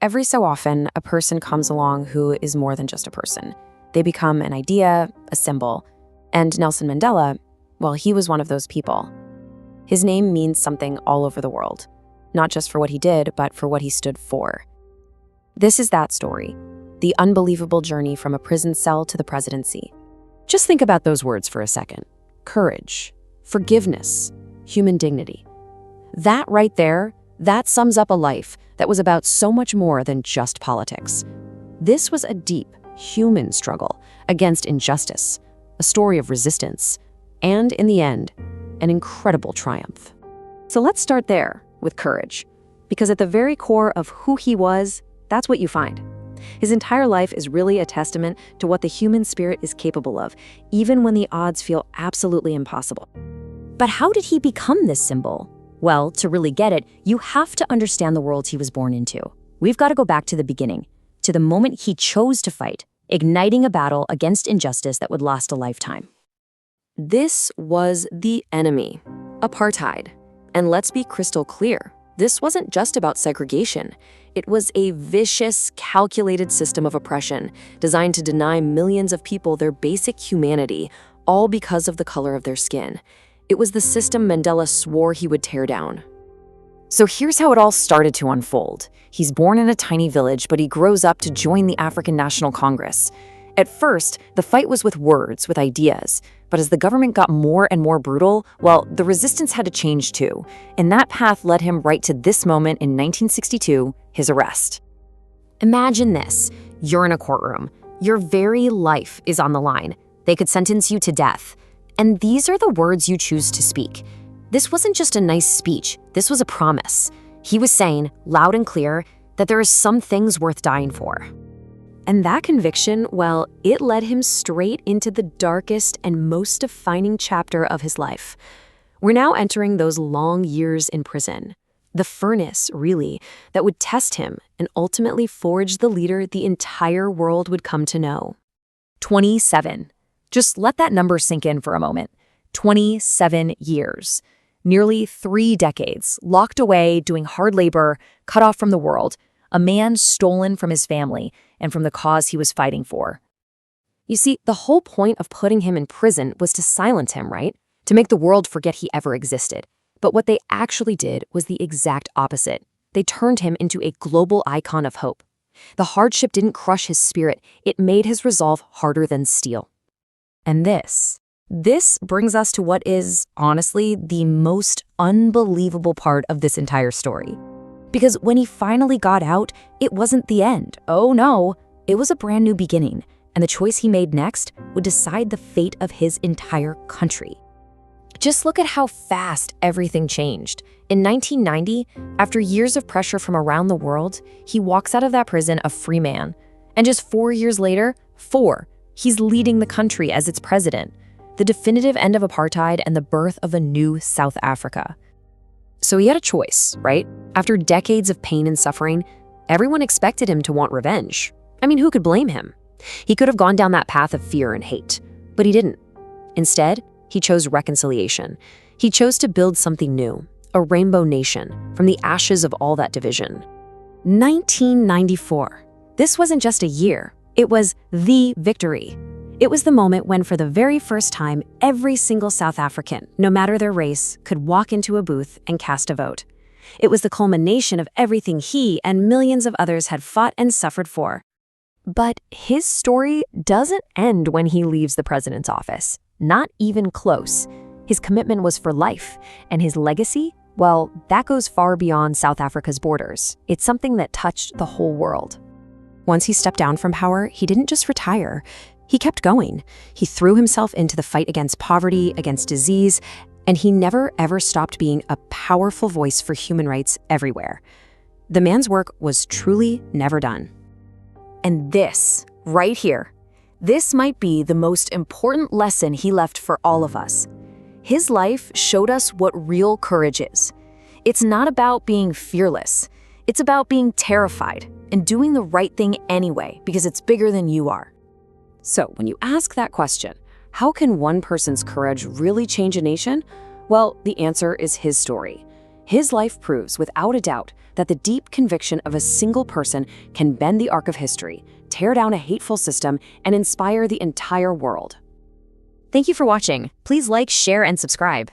Every so often, a person comes along who is more than just a person. They become an idea, a symbol. And Nelson Mandela, well, he was one of those people. His name means something all over the world, not just for what he did, but for what he stood for. This is that story, the unbelievable journey from a prison cell to the presidency. Just think about those words for a second. Courage, forgiveness, human dignity. That right there, that sums up a life that was about so much more than just politics. This was a deep, human struggle against injustice, a story of resistance, and in the end, an incredible triumph. So let's start there with courage, because at the very core of who he was, that's what you find. His entire life is really a testament to what the human spirit is capable of, even when the odds feel absolutely impossible. But how did he become this symbol? Well, to really get it, you have to understand the world he was born into. We've got to go back to the beginning, to the moment he chose to fight, igniting a battle against injustice that would last a lifetime. This was the enemy, apartheid. And let's be crystal clear, this wasn't just about segregation. It was a vicious, calculated system of oppression designed to deny millions of people their basic humanity, all because of the color of their skin. It was the system Mandela swore he would tear down. So here's how it all started to unfold. He's born in a tiny village, but he grows up to join the African National Congress. At first, the fight was with words, with ideas. But as the government got more and more brutal, well, the resistance had to change too. And that path led him right to this moment in 1962, his arrest. Imagine this. You're in a courtroom. Your very life is on the line. They could sentence you to death. And these are the words you choose to speak. This wasn't just a nice speech. This was a promise. He was saying, loud and clear, that there are some things worth dying for. And that conviction, well, it led him straight into the darkest and most defining chapter of his life. We're now entering those long years in prison. The furnace, really, that would test him and ultimately forge the leader the entire world would come to know. 27. Just let that number sink in for a moment. 27 years. Nearly 3 decades, locked away, doing hard labor, cut off from the world. A man stolen from his family and from the cause he was fighting for. You see, the whole point of putting him in prison was to silence him, right? To make the world forget he ever existed. But what they actually did was the exact opposite. They turned him into a global icon of hope. The hardship didn't crush his spirit, it made his resolve harder than steel. And this brings us to what is, honestly, the most unbelievable part of this entire story. Because when he finally got out, it wasn't the end. Oh no, it was a brand new beginning. And the choice he made next would decide the fate of his entire country. Just look at how fast everything changed. In 1990, after years of pressure from around the world, he walks out of that prison a free man. And just 4 years later, he's leading the country as its president. The definitive end of apartheid and the birth of a new South Africa. So he had a choice, right? After decades of pain and suffering, everyone expected him to want revenge. I mean, who could blame him? He could have gone down that path of fear and hate, but he didn't. Instead, he chose reconciliation. He chose to build something new, a rainbow nation, from the ashes of all that division. 1994. This wasn't just a year. It was the victory. It was the moment when, for the very first time, every single South African, no matter their race, could walk into a booth and cast a vote. It was the culmination of everything he and millions of others had fought and suffered for. But his story doesn't end when he leaves the president's office. Not even close. His commitment was for life, and his legacy, well, that goes far beyond South Africa's borders. It's something that touched the whole world. Once he stepped down from power, he didn't just retire. He kept going. He threw himself into the fight against poverty, against disease, and he never ever stopped being a powerful voice for human rights everywhere. The man's work was truly never done. And this, right here, this might be the most important lesson he left for all of us. His life showed us what real courage is. It's not about being fearless. It's about being terrified and doing the right thing anyway because it's bigger than you are. So when you ask that question, how can one person's courage really change a nation? Well, the answer is his story. His life proves without a doubt that the deep conviction of a single person can bend the arc of history, tear down a hateful system, and inspire the entire world. Thank you for watching. Please like, share, and subscribe.